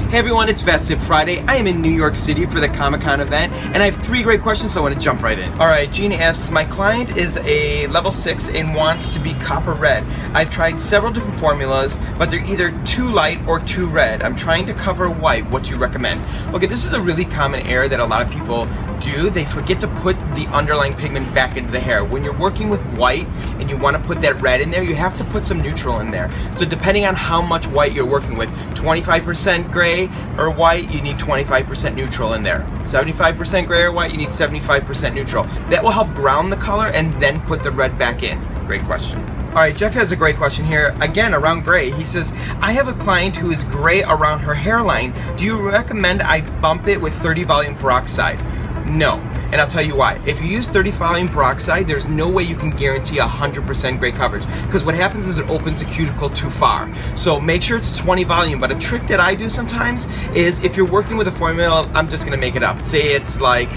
Hey everyone, it's Festive Friday. I am in New York City for the Comic-Con event, and I have 3 great questions, so I want to jump right in. Alright, Gene asks, my client is a level 6 and wants to be copper red. I've tried several different formulas, but they're either too light or too red. I'm trying to cover white. What do you recommend? Okay, this is a really common error that a lot of people do. They forget to put the underlying pigment back into the hair. When you're working with white and you want to put that red in there, you have to put some neutral in there. So depending on how much white you're working with, 25% gray or white, you need 25% neutral in there. 75% gray or white, you need 75% neutral. That will help ground the color and then put the red back in. Great question. Alright, Jeff has a great question here, again around gray. He says, I have a client who is gray around her hairline. Do you recommend I bump it with 30 volume peroxide? No, and I'll tell you why. If you use 30 volume peroxide, there's no way you can guarantee 100% gray coverage, because what happens is it opens the cuticle too far. So make sure it's 20 volume, but a trick that I do sometimes is if you're working with a formula, I'm just gonna make it up. Say it's like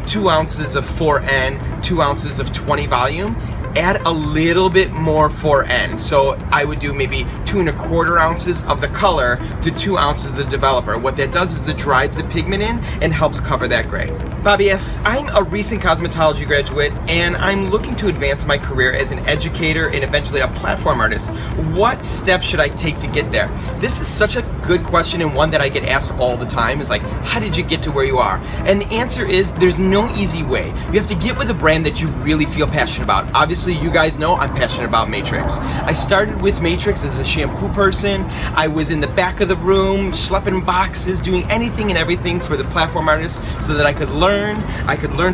2 ounces of 4N, 2 ounces of 20 volume, add a little bit more 4N. So I would do maybe 2 1/4 ounces of the color to 2 ounces of the developer. What that does is it drives the pigment in and helps cover that gray. Bobby asks, I'm a recent cosmetology graduate and I'm looking to advance my career as an educator and eventually a platform artist. What steps should I take to get there? This is such a good question and one that I get asked all the time. Is like, how did you get to where you are? And the answer is there's no easy way. You have to get with a brand that you really feel passionate about. Obviously, you guys know I'm passionate about Matrix. I started with Matrix as a shampoo person. I was in the back of the room, schlepping boxes, doing anything and everything for the platform artists so that I could learn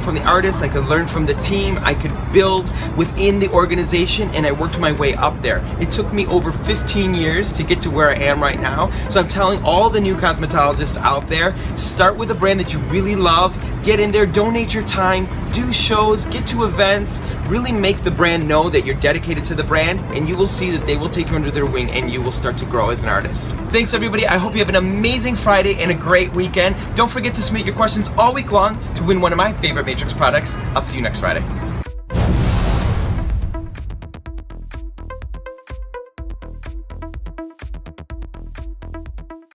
from the artists, I could learn from the team, I could build within the organization, and I worked my way up there. It took me over 15 years to get to where I am right now. So I'm telling all the new cosmetologists out there, start with a brand that you really love, get in there, donate your time, do shows, get to events, really make the brand know that you're dedicated to the brand, and you will see that they will take you under their wing and you will start to grow as an artist. Thanks everybody, I hope you have an amazing Friday and a great weekend. Don't forget to submit your questions all week long to win one of my favorite Matrix products. I'll see you next Friday.